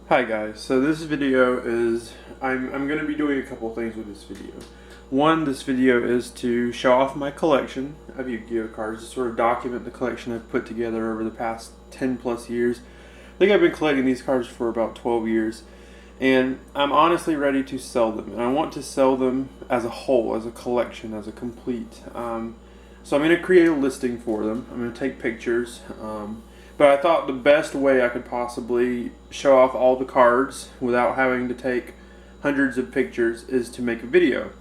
Hi guys, so this video is, I'm going to be doing a couple things with this video. One, this video is to show off my collection of Yu-Gi-Oh cards, to sort of document the collection I've put together over the past 10 plus years. I think I've been collecting these cards for about 12 years, and I'm honestly ready to sell them. And I want to sell them as a whole, as a collection, as a complete. So I'm going to create a listing for them. I'm going to take pictures. But I thought the best way I could possibly show off all the cards without having to take hundreds of pictures is to make a video.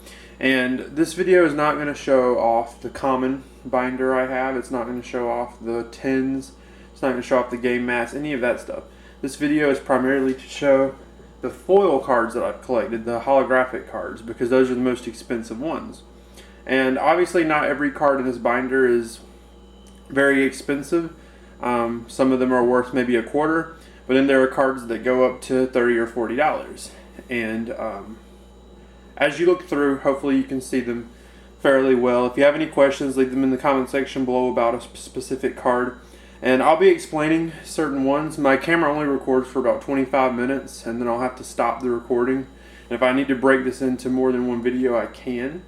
And this video is not going to show off the common binder I have. It's not going to show off the tins. It's not going to show off the game mats, any of that stuff. This video is primarily to show the foil cards that I've collected, the holographic cards, because those are the most expensive ones. And obviously not every card in this binder is very expensive. Some of them are worth maybe a quarter, but then there are cards that go up to $30 or $40. And as you look through, hopefully you can see them fairly well. If you have any questions, leave them in the comment section below about a specific card. And I'll be explaining certain ones. My camera only records for about 25 minutes, and then I'll have to stop the recording. And if I need to break this into more than one video, I can.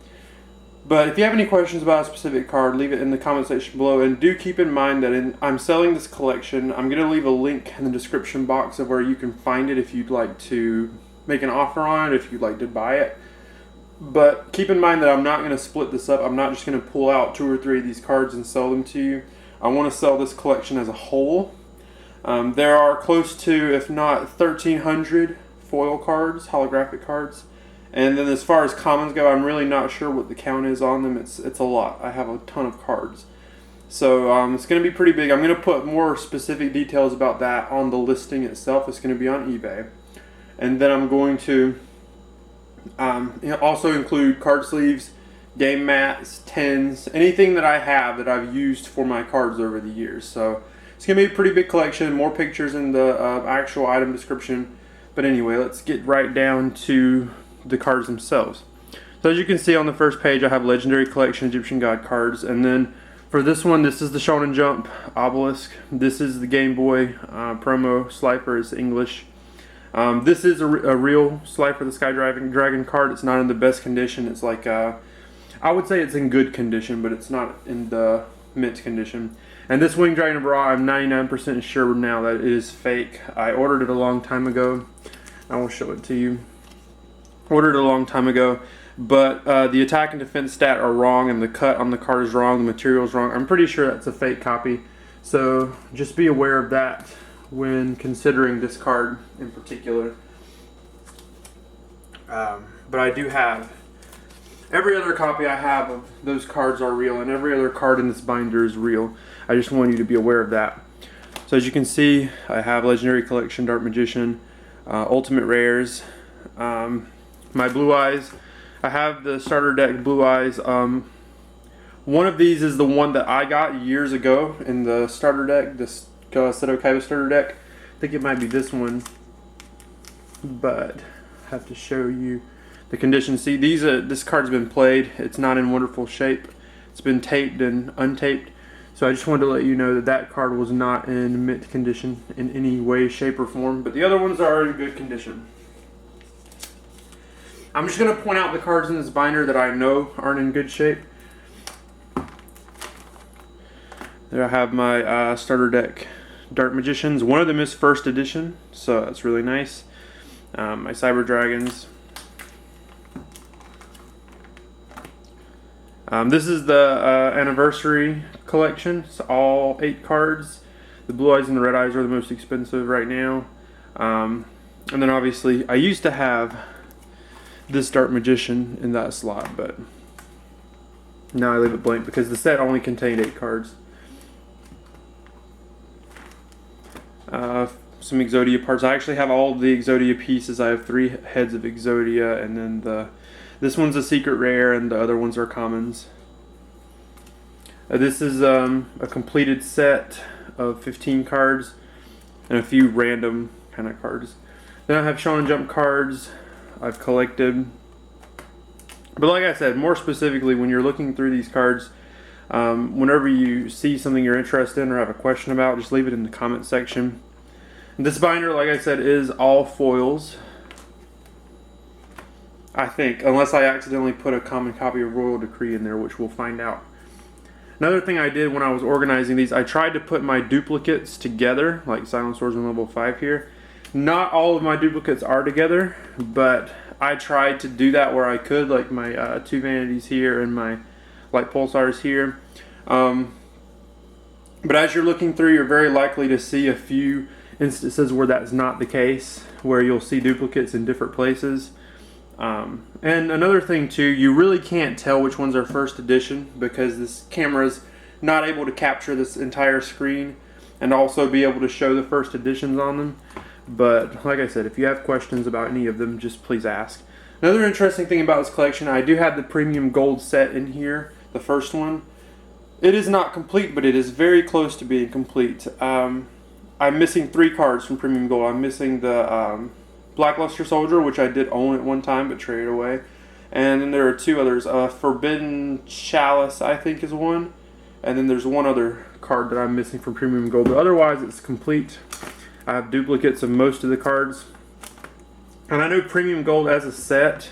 But if you have any questions about a specific card, leave it in the comment section below. And do keep in mind that I'm selling this collection. I'm going to leave a link in the description box of where you can find it if you'd like to make an offer on it, if you'd like to buy it. But keep in mind that I'm not going to split this up. I'm not just going to pull out 2 or 3 of these cards and sell them to you. I want to sell this collection as a whole. There are close to, if not 1,300 foil cards, holographic cards. And then as far as commons go, I'm really not sure what the count is on them. It's a lot. I have a ton of cards. So it's going to be pretty big. I'm going to put more specific details about that on the listing itself. It's going to be on eBay. And then I'm going to also include card sleeves, game mats, tins, anything that I have that I've used for my cards over the years. So it's going to be a pretty big collection. More pictures in the actual item description. But anyway, let's get right down to the cards themselves. So as you can see on the first page, I have Legendary Collection Egyptian God cards, and then for this one, this is the Shonen Jump Obelisk. This is the Game Boy promo Slifer, is English. This is a real Slifer, the Sky Dragon card. It's not in the best condition. It's like I would say it's in good condition, but it's not in the mint condition. And this Winged Dragon Bra, I'm 99% sure now that it is fake. I ordered it a long time ago. I will show it to you. Ordered it a long time ago, but the attack and defense stat are wrong, and the cut on the card is wrong, the material is wrong. I'm pretty sure that's a fake copy, so just be aware of that when considering this card in particular. But I do have, every other copy I have of those cards are real, and every other card in this binder is real. I just want you to be aware of that. So as you can see, I have Legendary Collection, Dark Magician, Ultimate Rares, my Blue Eyes. I have the starter deck Blue Eyes. One of these is the one that I got years ago in the starter deck, this Seto Kaiba starter deck. I think it might be this one, but I have to show you the condition. See, this card's been played. It's not in wonderful shape. It's been taped and untaped. So I just wanted to let you know that that card was not in mint condition in any way, shape, or form. But the other ones are in good condition. I'm just going to point out the cards in this binder that I know aren't in good shape. There I have my starter deck Dark Magicians. One of them is first edition, so that's really nice. My Cyber Dragons. This is the anniversary collection. It's all 8 cards. The Blue Eyes and the Red Eyes are the most expensive right now. And then obviously I used to have this Dark Magician in that slot, but now I leave it blank because the set only contained 8 cards. Some Exodia parts. I actually have all of the Exodia pieces. I have 3 heads of Exodia, and then this one's a secret rare, and the other ones are commons. This is a completed set of 15 cards and a few random kind of cards. Then I have Shonen Jump cards I've collected. But like I said, more specifically, when you're looking through these cards, whenever you see something you're interested in or have a question about, just leave it in the comment section. This binder, like I said, is all foils. I think, unless I accidentally put a common copy of Royal Decree in there, which we'll find out. Another thing I did when I was organizing these, I tried to put my duplicates together, like Silent Swordsman level 5 here. Not all of my duplicates are together, but I tried to do that where I could, like my 2 vanities here and my light pulsars here. But as you're looking through, you're very likely to see a few instances where that's not the case, where you'll see duplicates in different places. And another thing too, you really can't tell which ones are first edition because this camera is not able to capture this entire screen and also be able to show the first editions on them. But like I said, if you have questions about any of them, just please ask. Another interesting thing about this collection, I do have the premium gold set in here, the first one. It is not complete, but it is very close to being complete. I'm missing 3 cards from premium gold. I'm missing the Blackluster Soldier, which I did own at one time but traded away. And then there are 2 others. Forbidden Chalice, I think, is one. And then there's one other card that I'm missing from premium gold. But otherwise, it's complete. I have duplicates of most of the cards. And I know premium gold as a set,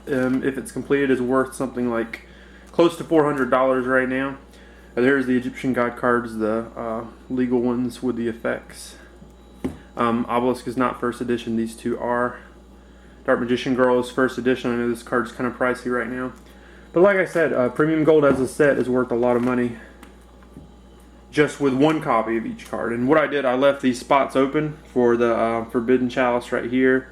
if it's completed, is worth something like close to $400 right now. There's the Egyptian God cards, the legal ones with the effects. Obelisk is not first edition, these 2 are. Dark Magician Girl is first edition. I know this card's kind of pricey right now. But like I said, premium gold as a set is worth a lot of money just with 1 copy of each card. And what I did, I left these spots open for the Forbidden Chalice right here.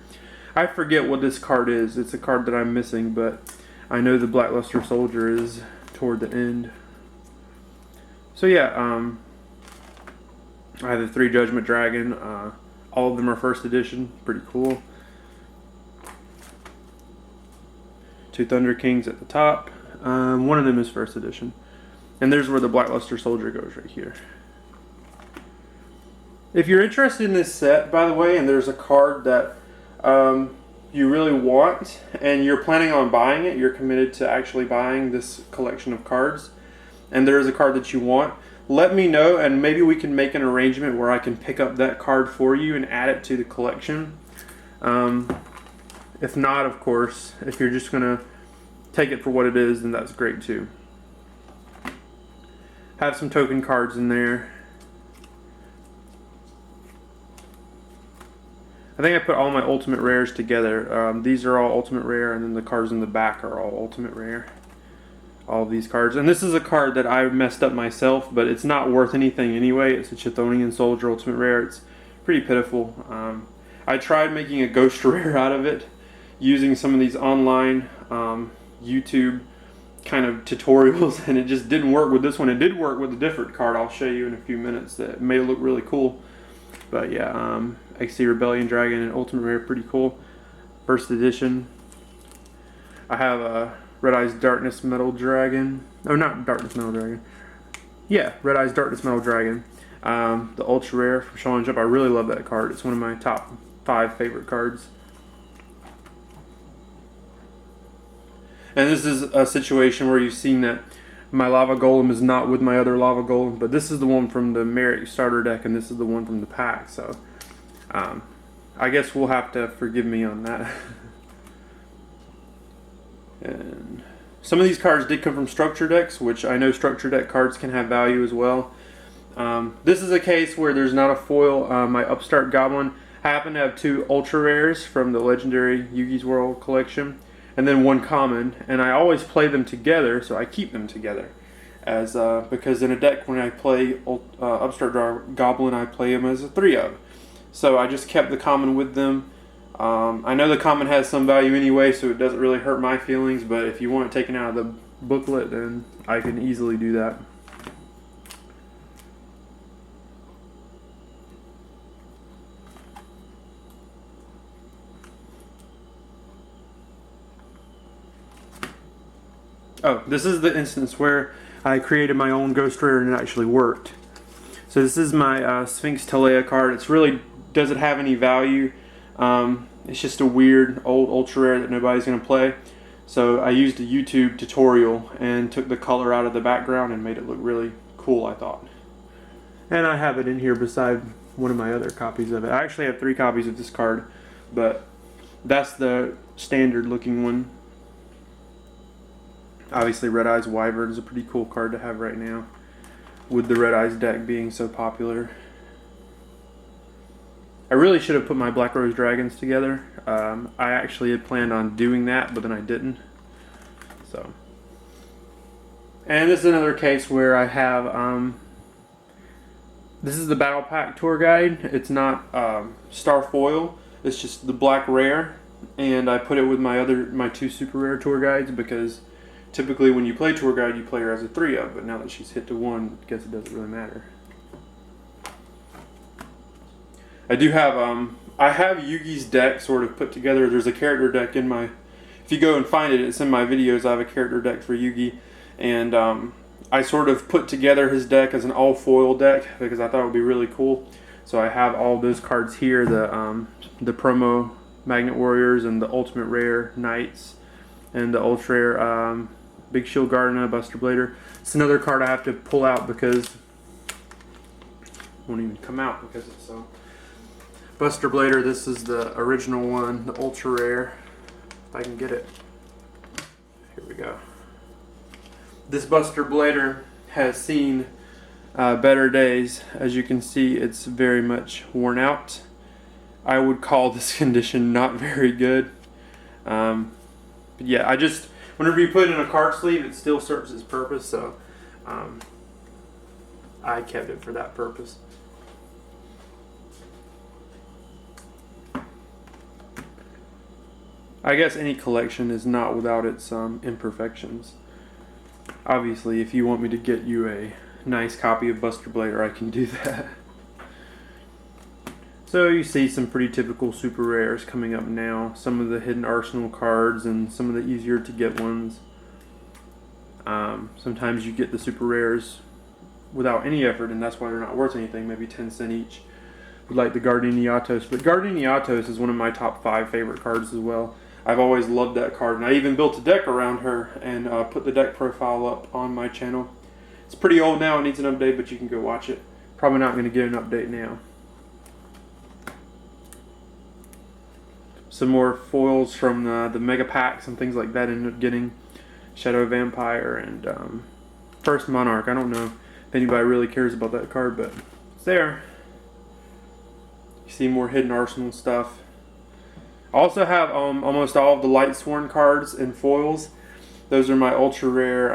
I forget what this card is. It's a card that I'm missing, but I know the Blackluster Soldier is toward the end. So yeah, I have the 3 Judgment Dragon. All of them are first edition. Pretty cool. 2 Thunder Kings at the top. One of them is first edition. And there's where the Blackluster Soldier goes right here. If you're interested in this set, by the way, and there's a card that you really want and you're planning on buying it, you're committed to actually buying this collection of cards, and there is a card that you want, let me know and maybe we can make an arrangement where I can pick up that card for you and add it to the collection. If not, of course, if you're just going to take it for what it is, then that's great too. Have some token cards in there. I think I put all my ultimate rares together. These are all ultimate rare, and then the cards in the back are all ultimate rare. All of these cards. And this is a card that I messed up myself, but it's not worth anything anyway. It's a Chthonian Soldier ultimate rare. It's pretty pitiful. I tried making a ghost rare out of it using some of these online YouTube kind of tutorials, and it just didn't work with this one. It did work with a different card I'll show you in a few minutes that may look really cool. But yeah, XC Rebellion Dragon and Ultimate Rare, pretty cool. First edition. I have a Red Eyes Darkness Metal Dragon. Oh, not Darkness Metal Dragon. Yeah, Red Eyes Darkness Metal Dragon. The Ultra Rare from Shonen Jump. I really love that card. It's one of my top 5 favorite cards. And this is a situation where you've seen that my Lava Golem is not with my other Lava Golem, but this is the one from the Merrick starter deck, and this is the one from the pack. So, I guess we'll have to forgive me on that. And some of these cards did come from structure decks, which I know structure deck cards can have value as well. This is a case where there's not a foil. My Upstart Goblin, I happen to have 2 ultra rares from the legendary Yugi's World collection, and then 1 common, and I always play them together, so I keep them together. As because in a deck when I play Upstart Goblin, I play them as a 3-of. So I just kept the common with them. I know the common has some value anyway, so it doesn't really hurt my feelings, but if you want it taken out of the booklet, then I can easily do that. Oh, this is the instance where I created my own ghost rare and it actually worked. So this is my Sphinx Telea card. It's really doesn't have any value. It's just a weird old ultra rare that nobody's going to play. So I used a YouTube tutorial and took the color out of the background and made it look really cool, I thought. And I have it in here beside one of my other copies of it. I actually have 3 copies of this card, but that's the standard looking one. Obviously Red Eyes Wyvern is a pretty cool card to have right now, with the Red Eyes deck being so popular. I really should have put my Black Rose Dragons together. I actually had planned on doing that, but then I didn't. So, and this is another case where I have, this is the Battle Pack Tour Guide. It's not Star Foil. It's just the Black Rare, and I put it with my 2 Super Rare Tour Guides because typically when you play Tour Guide, you play her as a 3-of, but now that she's hit to 1, I guess it doesn't really matter. I do have, I have Yugi's deck sort of put together. There's a character deck in my, if you go and find it, it's in my videos. I have a character deck for Yugi, and I sort of put together his deck as an all foil deck because I thought it would be really cool. So I have all those cards here, the promo Magnet Warriors and the Ultimate Rare Knights and the Ultra Rare Big Shield Gardener, Buster Blader. It's another card I have to pull out because it won't even come out because it's so... Buster Blader, this is the original one, the Ultra Rare. If I can get it. Here we go. This Buster Blader has seen better days. As you can see, it's very much worn out. I would call this condition not very good. But yeah, whenever you put it in a card sleeve, it still serves its purpose, so I kept it for that purpose. I guess any collection is not without its imperfections. Obviously, if you want me to get you a nice copy of Buster Blader, I can do that. So you see some pretty typical super rares coming up now. Some of the hidden arsenal cards and some of the easier to get ones. Sometimes you get the super rares without any effort, and that's why they're not worth anything, maybe 10 cents each. Would like the Gardeniatos, but Gardeniatos is one of my top 5 favorite cards as well. I've always loved that card, and I even built a deck around her and put the deck profile up on my channel. It's pretty old now, it needs an update, but you can go watch it. Probably not going to get an update now. Some more foils from the mega packs and things like that ended up getting. Shadow Vampire and First Monarch. I don't know if anybody really cares about that card, but it's there. You see more hidden arsenal stuff. I also have almost all of the Light Sworn cards in foils. Those are my ultra rare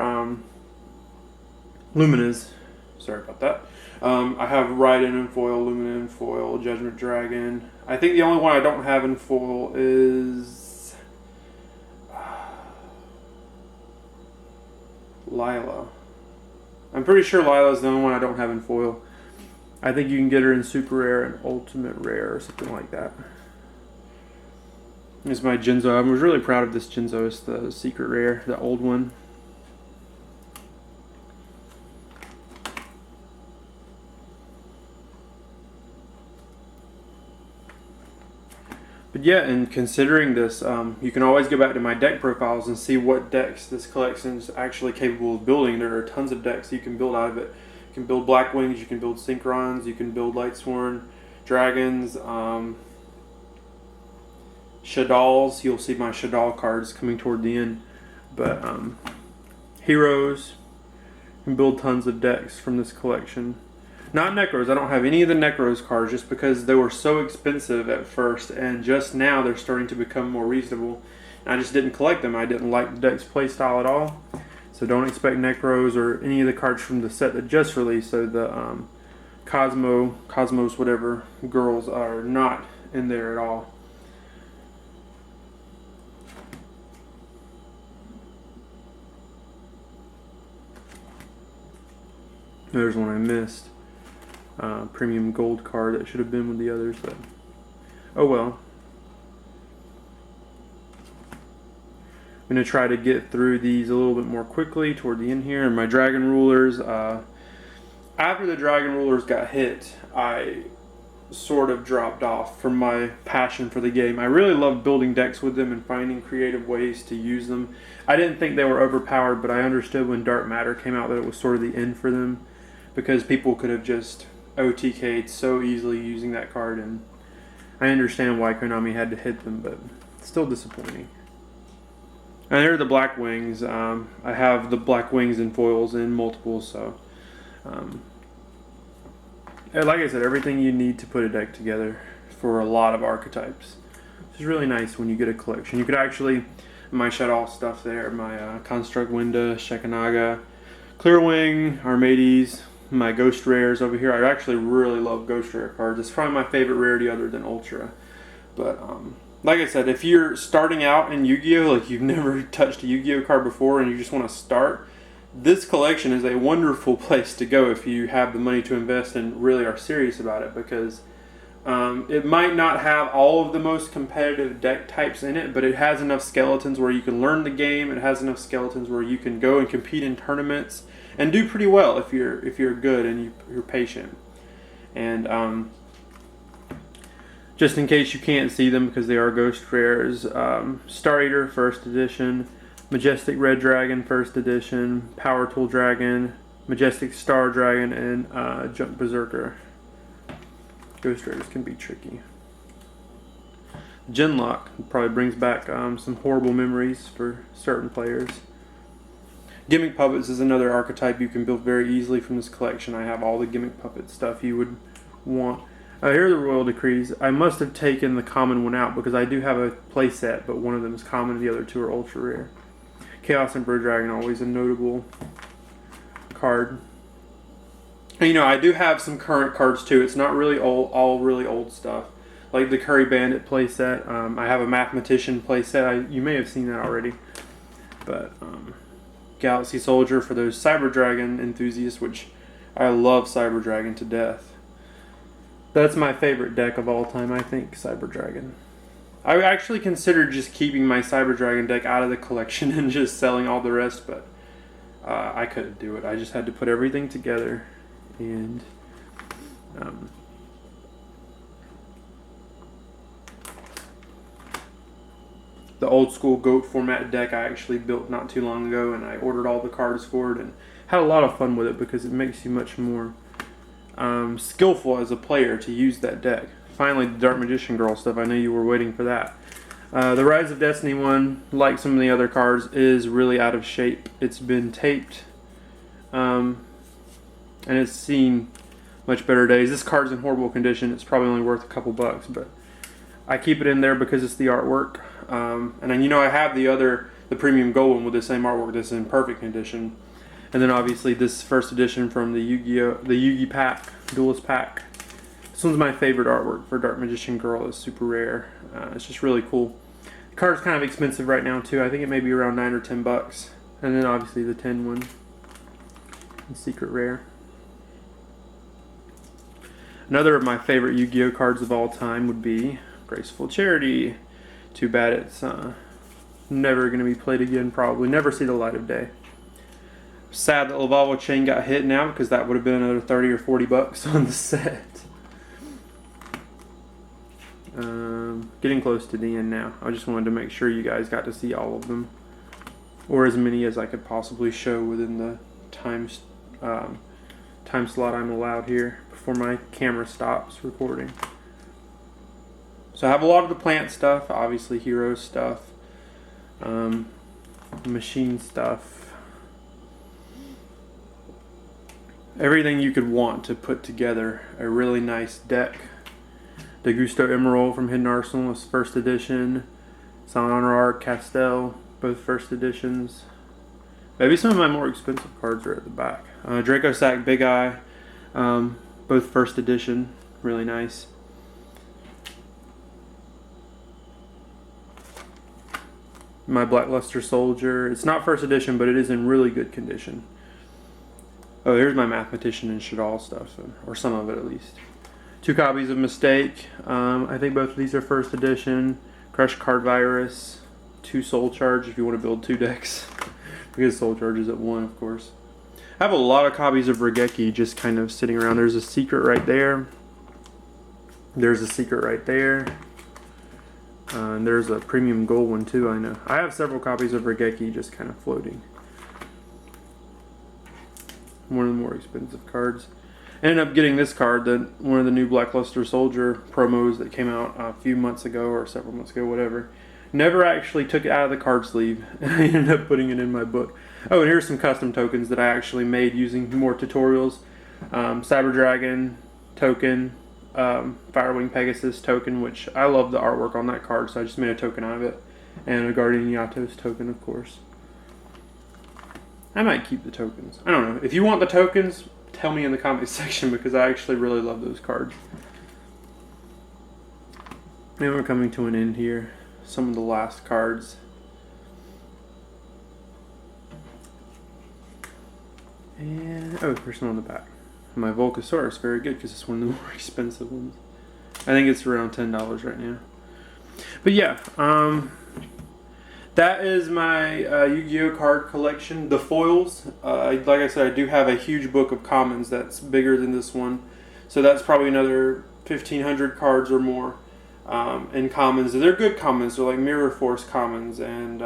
Luminas. Sorry about that. I have Raiden in foil, Lumina in foil, Judgment Dragon. I think the only one I don't have in foil is Lila. I'm pretty sure Lila is the only one I don't have in foil. I think you can get her in super rare and ultimate rare or something like that. This is my Jinzo. I was really proud of this Jinzo. It's the secret rare, the old one. But yeah, and considering this, you can always go back to my deck profiles and see what decks this collection is actually capable of building. There are tons of decks you can build out of it. You can build Black Wings, you can build Synchrons, you can build Lightsworn Dragons, Shaddolls. You'll see my Shaddol cards coming toward the end. But Heroes, you can build tons of decks from this collection. Not Necros. I don't have any of the Necros cards just because they were so expensive at first, and just now they're starting to become more reasonable. And I just didn't collect them. I didn't like the deck's playstyle at all. So don't expect Necros or any of the cards from the set that just released. So the Cosmos, whatever, girls are not in there at all. There's one I missed. Premium gold card that should have been with the others, but oh well. I'm going to try to get through these a little bit more quickly toward the end here. And my Dragon Rulers, after the Dragon Rulers got hit, I sort of dropped off from my passion for the game. I really loved building decks with them and finding creative ways to use them. I didn't think they were overpowered, but I understood when Dark Matter came out that it was sort of the end for them, because people could have just OTK'd so easily using that card, and I understand why Konami had to hit them, but still disappointing. And there are the black wings. I have the black wings in foils in multiples, so like I said, everything you need to put a deck together for a lot of archetypes. It's really nice when you get a collection. You could actually, my Shadow stuff there, my Construct Winda, Shekanaga, Clearwing, Armades, my Ghost Rares over here. I actually really love Ghost Rare cards. It's probably my favorite rarity other than Ultra. But like I said, if you're starting out in Yu-Gi-Oh, like you've never touched a Yu-Gi-Oh card before and you just want to start, this collection is a wonderful place to go if you have the money to invest and really are serious about it, because it might not have all of the most competitive deck types in it, but it has enough skeletons where you can learn the game. It has enough skeletons where you can go and compete in tournaments and do pretty well if you're good and you're patient. And just in case you can't see them because they are Ghost Rares, Star Eater First Edition, Majestic Red Dragon First Edition, Power Tool Dragon, Majestic Star Dragon, and Junk Berserker. Ghost Rares can be tricky. Genlock probably brings back some horrible memories for certain players. Gimmick Puppets is another archetype you can build very easily from this collection. I have all the Gimmick Puppet stuff you would want. Here are the Royal Decrees. I must have taken the common one out because I do have a playset, but one of them is common and the other two are ultra rare. Chaos Emperor Dragon, always a notable card. And, you know, I do have some current cards too. It's not really all really old stuff. Like the Curry Bandit playset. I have a Mathematician playset. You may have seen that already. But Galaxy Soldier for those Cyber Dragon enthusiasts, which I love Cyber Dragon to death. That's my favorite deck of all time, I think, Cyber Dragon. I actually considered just keeping my Cyber Dragon deck out of the collection and just selling all the rest, but I couldn't do it. I just had to put everything together. And the old school GOAT format deck I actually built not too long ago, and I ordered all the cards for it and had a lot of fun with it because it makes you much more skillful as a player to use that deck. Finally, the Dark Magician Girl stuff. I know you were waiting for that. The Rise of Destiny one, like some of the other cards, is really out of shape. It's been taped, and it's seen much better days. This card's in horrible condition. It's probably only worth a couple bucks, but I keep it in there because it's the artwork. And then, you know, I have the premium gold one with the same artwork that's in perfect condition. And then obviously this first edition from the Yu-Gi-Oh, the Yu-Gi pack, Duelist pack. This one's my favorite artwork for Dark Magician Girl. It's super rare. It's just really cool. The card's kind of expensive right now too. I think it may be around 9 or 10 bucks. And then obviously the 10 one, the secret rare. Another of my favorite Yu-Gi-Oh cards of all time would be Graceful Charity. Too bad it's never going to be played again, probably. Never see the light of day. Sad that Lavalva Chain got hit now because that would have been another 30 or 40 bucks on the set. Getting close to the end now. I just wanted to make sure you guys got to see all of them, or as many as I could possibly show within the time slot I'm allowed here before my camera stops recording. So I have a lot of the plant stuff, obviously hero stuff, machine stuff, everything you could want to put together a really nice deck. The Gusto Emerald from Hidden Arsenal was first edition. Silent Honor Arc, Castel, both first editions. Maybe some of my more expensive cards are at the back. Draco Sack Big Eye, both first edition, really nice. My Blackluster Soldier, it's not first edition, but it is in really good condition. Oh, here's my Mathematician and Shadal stuff, or some of it at least. 2 copies of Mistake. I think both of these are first edition. Crush Card Virus. 2 Soul Charge if you want to build 2 decks. Because Soul Charge is at 1, of course. I have a lot of copies of Regeki just kind of sitting around. There's a secret right there. There's a secret right there. And there's a premium gold one too, I know. I have several copies of Regeki just kind of floating. One of the more expensive cards. Ended up getting this card, one of the new Blackluster Soldier promos that came out a few months ago or several months ago, whatever. Never actually took it out of the card sleeve, and I ended up putting it in my book. Oh, and here's some custom tokens that I actually made using more tutorials. Cyber Dragon token, Firewing Pegasus token, which I love the artwork on that card, so I just made a token out of it. And a Guardian Yatos token, of course. I might keep the tokens. I don't know. If you want the tokens, tell me in the comment section, because I actually really love those cards. And we're coming to an end here. Some of the last cards. And, oh, there's one on the back. My Volcasaurus, very good, because it's one of the more expensive ones. I think it's around $10 right now. But yeah, that is my Yu-Gi-Oh card collection. The foils, like I said, I do have a huge book of commons that's bigger than this one. So that's probably another 1,500 cards or more in commons. They're good commons. They're like Mirror Force commons and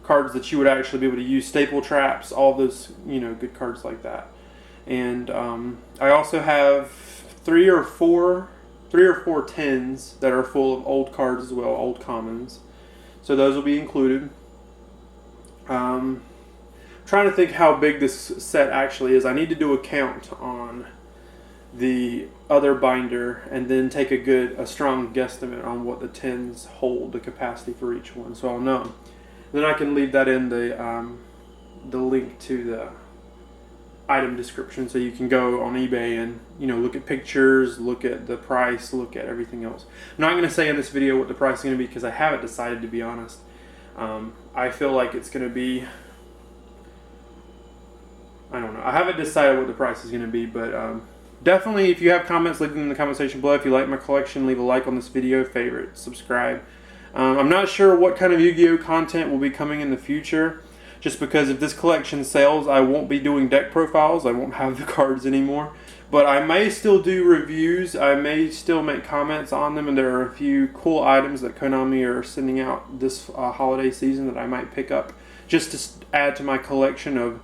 cards that you would actually be able to use. Staple traps, all those, you know, good cards like that. And I also have three or four tins that are full of old cards as well, old commons. So those will be included. Trying to think how big this set actually is. I need to do a count on the other binder and then take a strong guesstimate on what the tins hold, the capacity for each one, so I'll know. Then I can leave that in the link to the item description, so you can go on eBay and, you know, look at pictures, look at the price, look at everything else. I'm not going to say in this video what the price is going to be because I haven't decided, to be honest. I feel like it's going to be, I don't know, I haven't decided what the price is going to be, but definitely if you have comments, leave them in the comment section below. If you like my collection, leave a like on this video, favorite, subscribe. I'm not sure what kind of Yu-Gi-Oh content will be coming in the future. Just because if this collection sells, I won't be doing deck profiles. I won't have the cards anymore. But I may still do reviews. I may still make comments on them. And there are a few cool items that Konami are sending out this holiday season that I might pick up. Just to add to my collection of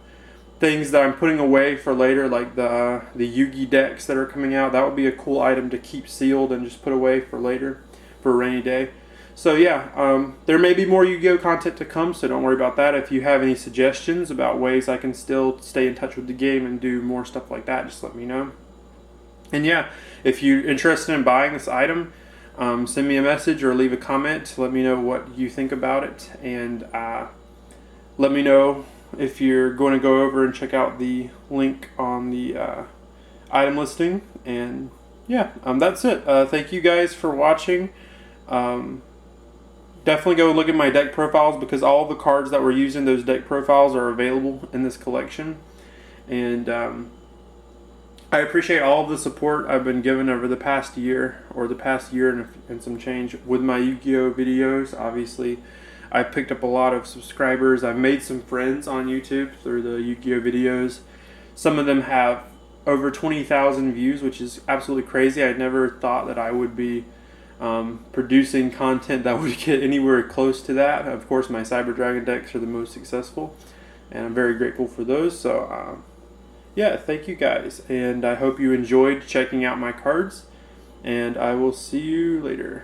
things that I'm putting away for later. Like the Yugi decks that are coming out. That would be a cool item to keep sealed and just put away for later. For a rainy day. So yeah, there may be more Yu-Gi-Oh content to come, so don't worry about that. If you have any suggestions about ways I can still stay in touch with the game and do more stuff like that, just let me know. And yeah, if you're interested in buying this item, send me a message or leave a comment. Let me know what you think about it, and let me know if you're going to go over and check out the link on the item listing. And yeah, that's it. Thank you guys for watching. Definitely go look at my deck profiles, because all the cards that we're using, those deck profiles, are available in this collection. And I appreciate all of the support I've been given over the past year, or the past year and some change, with my Yu-Gi-Oh videos. Obviously, I've picked up a lot of subscribers. I've made some friends on YouTube through the Yu-Gi-Oh videos. Some of them have over 20,000 views, which is absolutely crazy. I never thought that I would be producing content that would get anywhere close to that. Of course, my Cyber Dragon decks are the most successful, and I'm very grateful for those. So yeah, thank you guys, and I hope you enjoyed checking out my cards, and I will see you later.